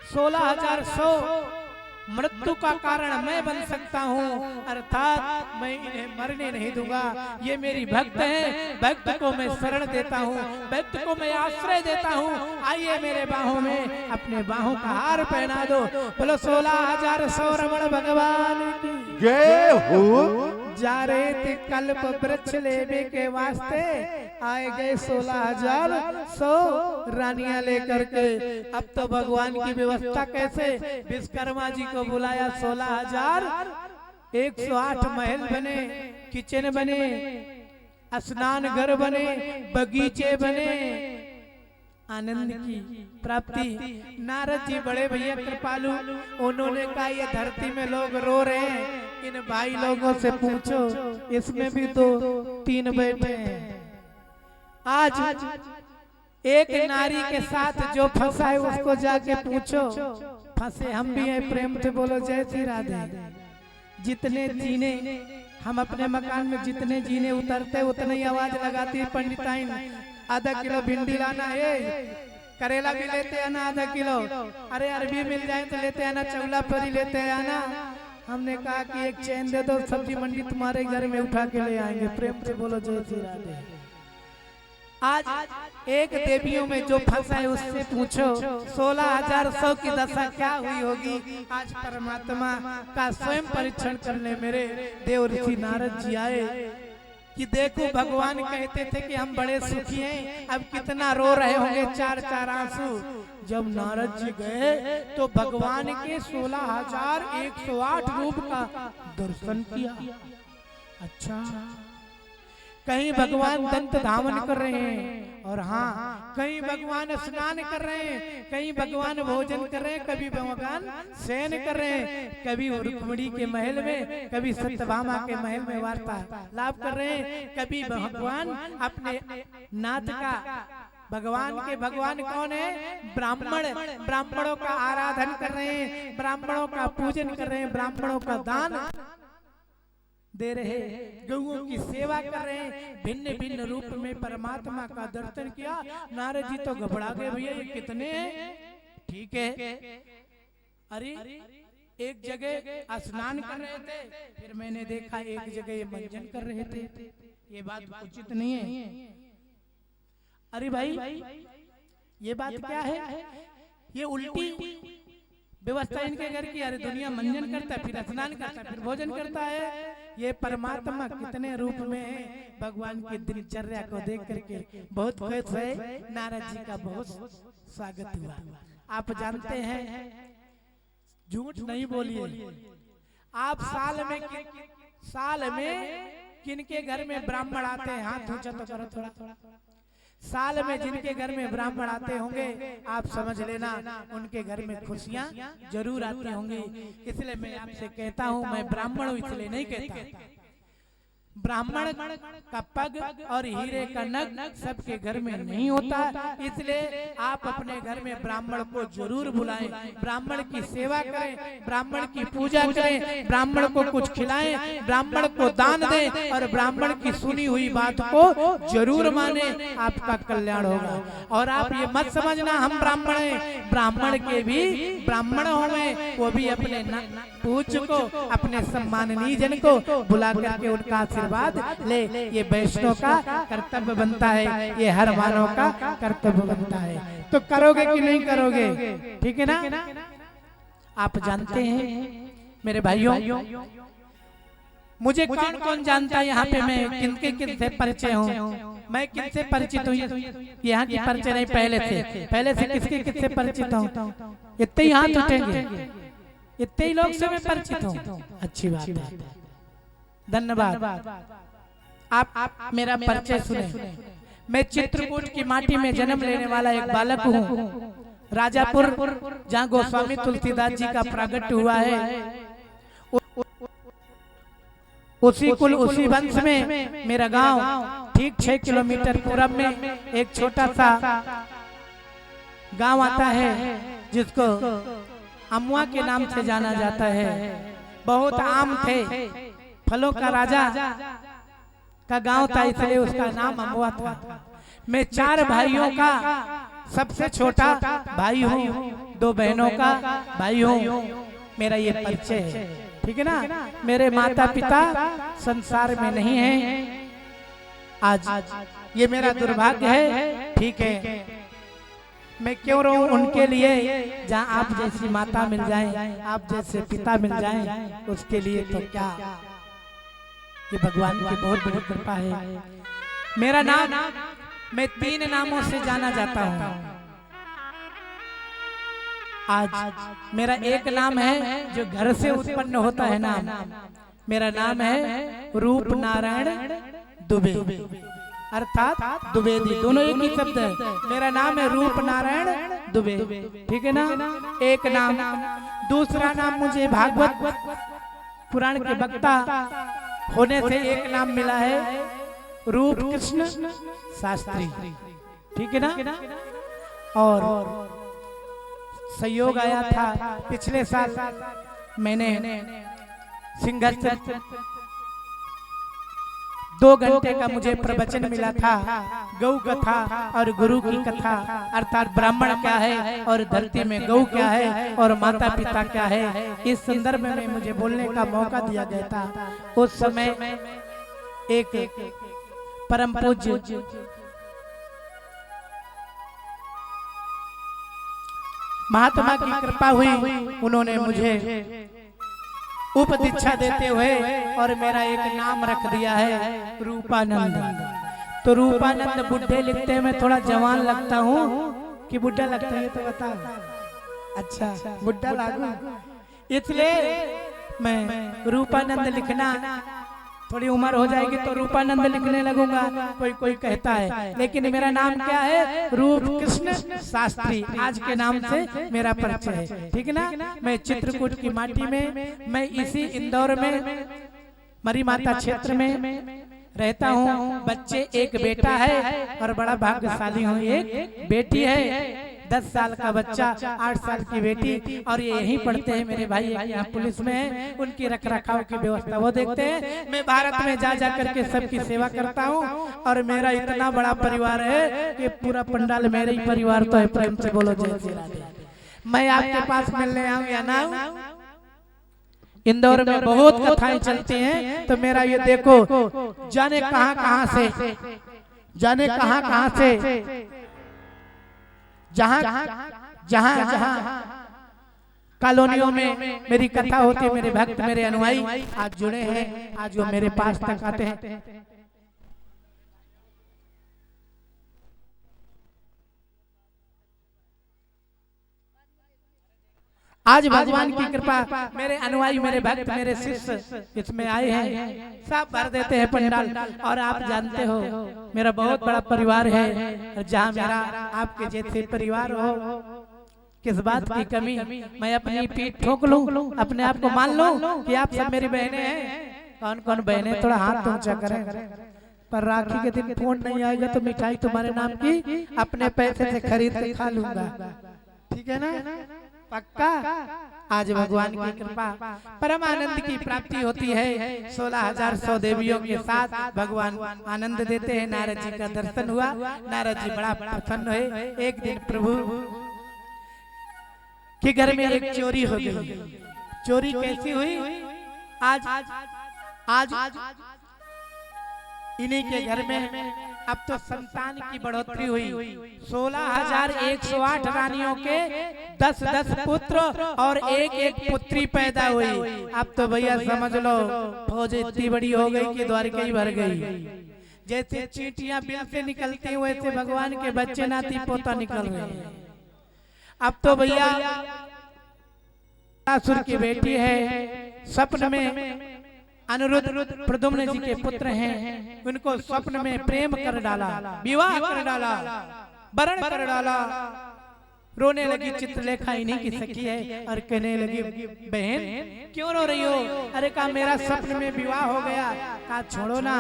16,100 मृत्यु का कारण मैं बन सकता हूँ, अर्थात मैं इन्हें मरने नहीं दूंगा। ये मेरी भक्त है, भक्त को मैं शरण देता हूँ, भक्त को मैं आश्रय देता हूँ। आइए मेरे बाहों में अपने बाहों का हार पहना दो। बोलो 16,100 रमण भगवान की जय हो। जा रहे थे कल्प वृक्ष लेने के वास्ते, आए गए 16,100 रानियां लेकर के। अब तो भगवान की व्यवस्था कैसे, विश्वकर्मा जी को बुलाया, 16,108 महल बने, किचन बने, स्नान घर बने, बगीचे बने, आनंद की प्राप्ति। नारद जी बड़े भैया कृपालु, उन्होंने कहा ये धरती में लोग रो रहे हैं, इन भाई लोगों से पूछो, इसमें भी तो 3 बैठे हैं। आज एक नारी के साथ जो फंसा है उसको जाके पूछो, फंसे हम भी हैं, प्रेम से बोलो जय श्री राधे। जितने जीने हम अपने मकान में जितने जीने उतरते उतने ही आवाज लगाती है पंडिताइन, आधा किलो भिंडी लाना है, करेला भी लेते आना आधा किलो, अरे अरबी मिल जाए तो लेते आना, चौला परी लेते आना। हमने कहा कि एक चैन दे दो, सब्जी मंडी तुम्हारे घर में उठा के ले आएंगे। प्रेम से बोलो जय श्री राधे। आज एक देवियों में जो फंसा है उससे पूछो 16,100 की दशा क्या हुई होगी। आज परमात्मा का स्वयं परीक्षण करने मेरे देव ऋषि नारद जी आए कि देखो भगवान कहते थे कि हम बड़े सुखी हैं, अब कितना रो रहे होंगे 4-4 आंसू। जब नारद जी गए तो भगवान के 16,108 रूप का दर्शन किया। अच्छा, कहीं भगवान दंत धावन कर रहे हैं, और हाँ कहीं भगवान स्नान कर रहे हैं, कहीं भगवान भोजन कर रहे हैं, कभी भगवान शयन कर रहे हैं, कभी रुक्मिणी के महल में, कभी सत्यभामा के महल में वार्तालाप कर रहे हैं, कभी भगवान अपने नाथ का, भगवान के भगवान कौन है, ब्राह्मण, ब्राह्मणों का आराधन कर रहे हैं, ब्राह्मणों का पूजन कर रहे हैं, ब्राह्मणों का दान दे रहे, गौओं की सेवा कर रहे हैं, भिन्न भिन्न रूप में परमात्मा का दर्शन किया। नारद जी तो घबरा गए, भैया ये कितने हैं? ठीक है, अरे एक जगह स्नान कर रहे थे, फिर मैंने देखा एक जगह ये मंजन कर रहे थे, ये बात उचित नहीं है। अरे भाई ये बात क्या है, ये उल्टी व्यवस्था इनके घर की। अरे दुनिया मंजन करता है, फिर स्नान करता है, फिर भोजन करता है। ये परमात्मा कितने रूप में है, भगवान की दिनचर्या को देख करके बहुत खुश है। नारद जी का बहुत स्वागत हुआ। आप जानते हैं, झूठ नहीं बोलिए, आप साल में किनके घर में ब्राह्मण आते हैं, हाथ ऊंचा तो करो थोड़ा थोड़ा। साल में जिनके घर में ब्राह्मण आते होंगे, आप समझ लेना उनके घर में खुशियां जरूर आती होंगी। इसलिए मैं आपसे कहता हूं, मैं ब्राह्मण हूं इसलिए नहीं कहता, ब्राह्मण का पग और हीरे का नग सबके घर में नहीं होता। इसलिए आप अपने घर में ब्राह्मण को जरूर बुलाएं, ब्राह्मण की सेवा करें, ब्राह्मण की पूजा करें, ब्राह्मण को कुछ खिलाएं, ब्राह्मण को दान दें, और ब्राह्मण की सुनी हुई बात को जरूर माने, आपका कल्याण होगा। और आप ये मत समझना हम ब्राह्मण हैं, ब्राह्मण के भी ब्राह्मण होंगे, वो भी अपने पूज्य को, अपने सम्माननीय जन को बुला करके उनका आशीर्वाद ले। ये वैष्णव का कर्तव्य बनता है, ये हर मानव का कर्तव्य बनता है। तो करोगे कि नहीं करोगे? ठीक है ना? आप जानते हैं मेरे भाइयों, मुझे कौन कौन जानता है यहाँ पे, मैं किनके किनसे परिचय हूँ, मैं किनसे परिचित हूँ, यहाँ की परिचय नहीं, पहले से किसके किससे परिचित हूँ? इतने ही हाथ उठेंगे, इतने ही लोग से मैं परिचित हूँ। अच्छी बात है, धन्यवाद। आप मेरा परिचय सुने। मैं चित्रकूट की माटी में जन्म लेने वाला एक बालक हूँ, राजापुर, जहाँ गोस्वामी तुलसीदास जी का प्रागट्य हुआ है। उसी कुल उसी वंश में मेरा गांव ठीक 6 किलोमीटर पूरब में एक छोटा सा गांव आता है, जिसको अमुआ के नाम से जाना जाता है। बहुत आम थे, फलों का राजा का गांव था, इसलिए उसका नाम अमुआ था। मैं 4 भाइयों का सबसे छोटा भाई हूँ। दो बहनों का भाई हूँ, मेरा ये परिचय है, ठीक है ना। मेरे माता पिता संसार में नहीं हैं, आज ये मेरा दुर्भाग्य है, ठीक है। मैं क्यों रहूं उनके लिए, जहाँ आप जैसी माता मिल जाए, आप जैसे पिता मिल जाए, उसके लिए तो क्या, ये भगवान की बहुत बड़ी कृपा है। मेरा नाम, मैं 3 नामों से जाना जाता हूँ। आज मेरा एक नाम है जो घर से उत्पन्न होता है नाम, मेरा नाम है रूप नारायण दुबे, अर्थात द्विवेदी, दोनों एक ही शब्द है। मेरा नाम है रूप नारायण दुबे, ठीक है ना, एक नाम। दूसरा नाम मुझे भागवत पुराण के वक्ता होने से एक नाम मिला है, रूप कृष्ण शास्त्री, ठीक है ना। और सहयोग आया था पिछले साल, मैंने सिंहासन 2 घंटे का मुझे प्रवचन मिला था, गौ कथा और गुरु की कथा, अर्थात ब्राह्मण क्या है और धरती में गौ क्या है और माता पिता क्या है, इस संदर्भ में मुझे बोलने का मौका दिया गया था। उस समय एक परम पूज्य महात्मा की कृपा हुई, उन्होंने मुझे उपदीक्षा देते हुए और मेरा एक नाम रख दिया है रूपानंद। तो रूपानंद बुढ़े लिखते हैं, मैं थोड़ा जवान लगता हूँ कि बुढ़ा लगता है, तो बता। अच्छा, बुढ़ा लागू, इसलिए मैं रूपानंद लिखना, थोड़ी उम्र हो जाएगी तो रूपानंद लिखने लगूंगा, कोई कहता है, लेकिन मेरा नाम क्या है, रूप कृष्ण शास्त्री, आज के नाम से मेरा परिचय है, ठीक है ना। मैं चित्रकूट की माटी में, मैं इसी इंदौर में मरी माता क्षेत्र में रहता हूँ। बच्चे, एक बेटा है और बड़ा भाग्यशाली हूँ, एक बेटी है, 10 साल का बच्चा, 8 साल की बेटी, और ये यहीं पढ़ते हैं। मेरे भाई यहाँ पुलिस में है, उनकी रख रखाव की व्यवस्था वो देखते हैं। मैं भारत में जा करके सबकी सेवा करता हूँ, और मेरा इतना बड़ा परिवार है कि पूरा पंडाल मेरे ही परिवार तो है। प्रेम से बोलो जय श्री राधे। मैं आपके पास मिलने आऊँ या ना आऊँ, इंदौर में बहुत कथाएं चलती हैं, तो मेरा ये देखो, जाने कहां से, जाने कहां से, जहां जहां कॉलोनियों में मेरी कथा होती है, मेरे भक्त, मेरे अनुयायी आज जुड़े हैं, आज वो मेरे पास तक आते हैं। आज भगवान की कृपा, मेरे अनुयायी, मेरे भक्त, मेरे शिष्य इसमें आए हैं, सब भर देते हैं पंडाल। और आप जानते हो मेरा बहुत बड़ा परिवार है, जहाँ मेरा आपके जैसे परिवार हो, किस बात की कमी, मैं अपनी पीठ ठोक लूं, अपने आप को मान लूं कि आप सब मेरी बहनें हैं। कौन कौन बहनें, थोड़ा हाथ ऊंचा करें। पर राखी के दिन फोन नहीं आएगा तो मिठाई तुम्हारे नाम की अपने पैसे से खरीद के खा लूंगा, ठीक है ना, पक्का। आज भगवान की कृपा, परम आनंद की प्राप्ति होती है। 16,100 देवियों के साथ भगवान आनंद देते हैं। नारद जी का दर्शन हुआ, नारद जी बड़ा प्रसन्न हुए। एक दिन प्रभु के घर में एक चोरी हो गई। चोरी कैसी हुई? आज इन्हीं के घर में अब तो संतान की बढ़ोतरी हुई। 16,108 रानियों के 10-10 पुत्र और एक पुत्री पैदा हुई। अब तो भैया समझ लो फौज इतनी बड़ी हो गई कि द्वारका ही भर गई। जैसे चींटियां बिल से निकलती हैं वैसे भगवान के बच्चे नाती पोता निकल रहे हैं। अब तो भैया असुर की बेटी है, स्वप्न में अनिरुद्ध प्रद्युम्न जी के पुत्र हैं, उनको स्वप्न में प्रेम कर डाला, विवाह कर डाला, वरण कर डाला। रोने लगी चित्रलेखा, इन्हीं की सखी है, और कहने लगी बहन क्यों रो रही हो? अरे कहा मेरा स्वप्न में विवाह हो गया। कहा छोड़ो ना,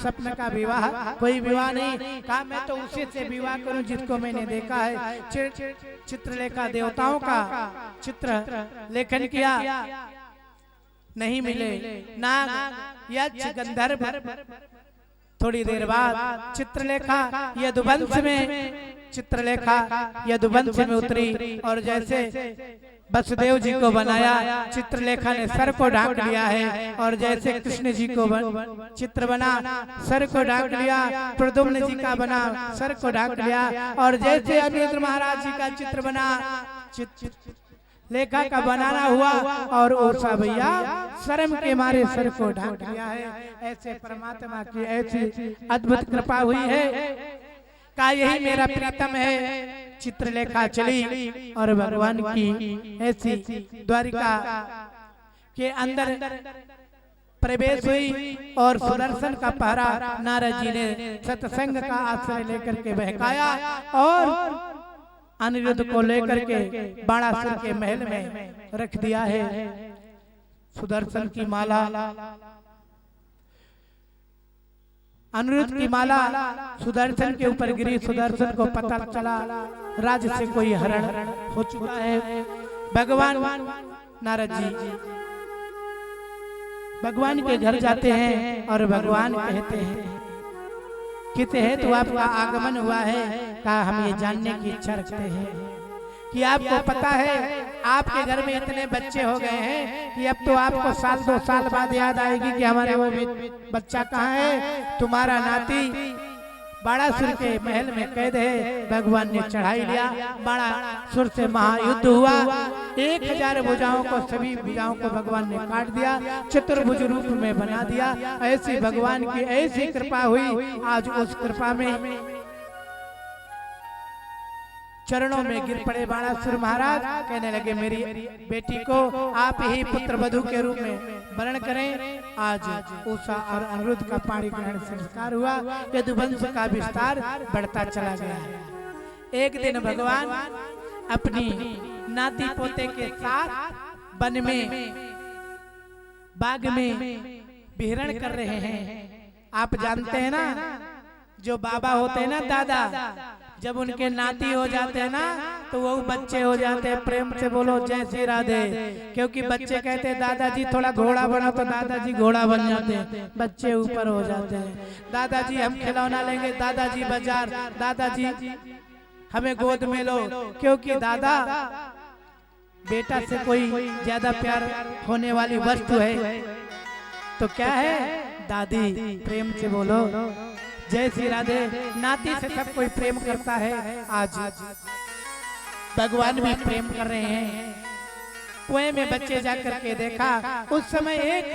स्वप्न का विवाह कोई विवाह नहीं। कहा मैं तो उसी से विवाह करूं जिसको मैंने देखा है। चित्रलेखा देवताओं का चित्र लेखन किया, नहीं मिले। नाग, यक्ष, गंधर्व थोड़ी देर बाद चित्रलेखा यदुवंश में उतरी और जैसे वसुदेव जी को बनाया, चित्रलेखा ने सर को ढाक लिया है, और जैसे कृष्ण जी को चित्र बना सर को ढाक लिया, प्रद्युम्न जी का बना सर को ढाक लिया, और जैसे अनिरुद्ध महाराज जी का चित्र बना लेखा का बनाना हुआ, और उषा भैया शर्म के मारे सर को ढाक लिया है। ऐसे परमात्मा की ऐसी अद्भुत कृपा हुई है का यही मेरा प्रीतम है। चित्रलेखा चली और भगवान की ऐसी द्वारिका के अंदर प्रवेश हुई, और सुदर्शन का पहरा नारद जी ने सत्संग का आश्रय लेकर के बहकाया, और अनिरुद्ध को लेकर के बाणासुर के महल में रख दिया है। सुदर्शन की माला, अनिरुद्ध की माला सुदर्शन के ऊपर गिरी। सुदर्शन को पता चला राज्य से कोई हरण हो चुका है। भगवान नारद जी भगवान के घर जाते हैं और भगवान कहते हैं किस हेतु आपका आगमन हुआ है। कहा हम ये जानने की इच्छा रखते हैं कि आपको पता है आपके घर में इतने बच्चे हो गए हैं कि अब तो आपको साल 2 साल बाद याद आएगी कि हमारे वो बच्चा कहाँ है। तुम्हारा नाती बाणासुर के महल में कैद है। भगवान ने चढ़ाई लिया, बाणासुर से महायुद्ध हुआ। 1000 भुजाओं को, सभी भुजाओं को भगवान ने काट दिया, चतुर्भुज रूप में बना दिया। ऐसी भगवान की ऐसी कृपा हुई। आज उस कृपा में चरणों में गिर पड़े बाणासुर महाराज। कहने लगे मेरी बेटी को आप ही पुत्र वधू के रूप में वर्ण करें। आज उषा और अनिरुद्ध का पाणी ग्रहण संस्कार हुआ। यदुवंश का विस्तार बढ़ता चला गया। एक दिन भगवान अपनी नाती पोते के साथ वन में बाग में विहरण कर रहे हैं। आप जानते हैं ना, जो बाबा होते हैं ना, दादा, जब उनके नाती हो जाते हैं ना तो वो बच्चे हो जाते हैं। प्रेम से बोलो जय श्री राधे। क्योंकि बच्चे कहते हैं दादाजी थोड़ा घोड़ा बना, तो दादाजी घोड़ा बन जाते हैं, बच्चे ऊपर हो जाते हैं। दादाजी हम खिलौना लेंगे, दादाजी बाजार, दादाजी हमें गोद में लो। क्योंकि दादा बेटा से कोई ज्यादा प्यार होने वाली वस्तु है तो क्या है, दादी। प्रेम से बोलो जय श्री राधे। नाती से सब कोई प्रेम करता है। आज भगवान भी प्रेम कर रहे हैं। कुएं में बच्चे जाकर के देखा, उस समय एक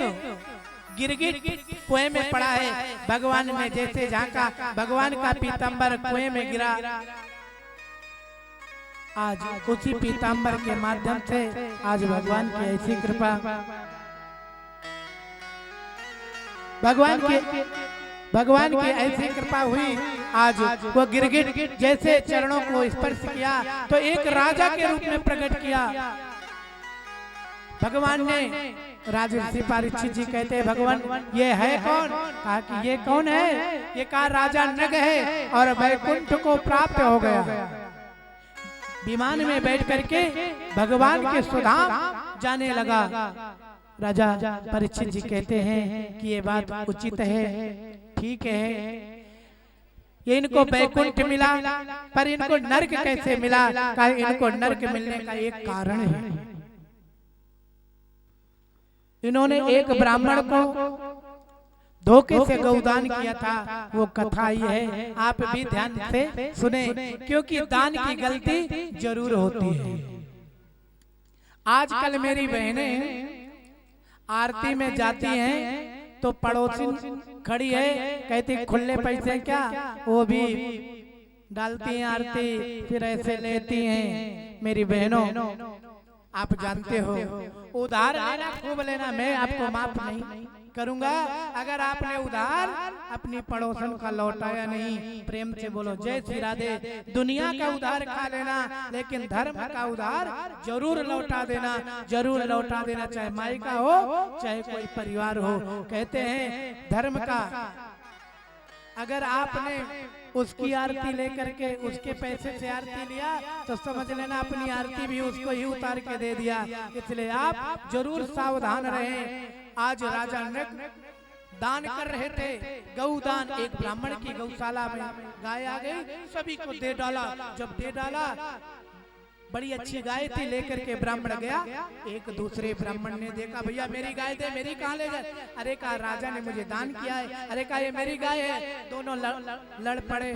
गिरगिट कुएं में पड़ा है। भगवान ने जैसे झांका, भगवान का पीतांबर कुएं में गिरा। आज उसी पीतांबर के माध्यम से आज भगवान की ऐसी कृपा, भगवान की ऐसी कृपा हुई। आज वो गिरगिट जैसे चरणों को स्पर्श किया तो एक राजा के रूप में प्रकट किया। भगवान ने राजर्षि परीक्षित जी कहते हैं भगवान ये है कौन। कहा कि ये कौन है। ये कहा राजा नग है और वैकुंठ को प्राप्त हो गया। विमान में बैठ करके भगवान के सुधाम जाने लगा। राजा परीक्षित जी कहते हैं कि ये बात उचित है, ठीक है। ये इनको वैकुंठ मिला पर इनको नरक कैसे मिला। कहा इनको नरक मिलने का एक कारण है। इन्होंने एक ब्राह्मण को धोखे से गौदान किया था। वो कथा ही है, आप भी ध्यान से सुने क्योंकि दान की गलती जरूर होती है। आजकल मेरी बहनें आरती में जाती हैं तो पड़ोसी खड़ी है, कहती खुले पैसे क्या, वो भी डालती हैं आरती, फिर ऐसे लेती हैं। मेरी बहनों आप जानते हो उधार लेना खूब लेना, मैं आपको माफ नहीं करूंगा अगर आपने उधार अपनी पड़ोसन का लौटाया नहीं। प्रेम से बोलो जय श्री राधे। दुनिया का उधार खा लेना लेकिन धर्म का उधार जरूर लौटा देना, जरूर लौटा देना, चाहे माई का हो चाहे कोई परिवार हो। कहते हैं धर्म का अगर आपने उसकी आरती लेकर के उसके पैसे से आरती लिया तो समझ लेना अपनी आरती भी उसको ही उतार के दे दिया। इसलिए आप जरूर सावधान रहें। आज राजा नग दान कर रहे थे, गौदान। एक ब्राह्मण की गौशाला में गाय आ गई, सभी को दे डाला। जब दे डाला, बड़ी अच्छी गाय थी, लेकर के ब्राह्मण गया। एक दूसरे ब्राह्मण ने देखा, भैया मेरी गाय दे, मेरी कहाँ ले गए? अरे कहा राजा ने मुझे दान किया है। अरे कहा ये मेरी गाय है। दोनों लड़ पड़े।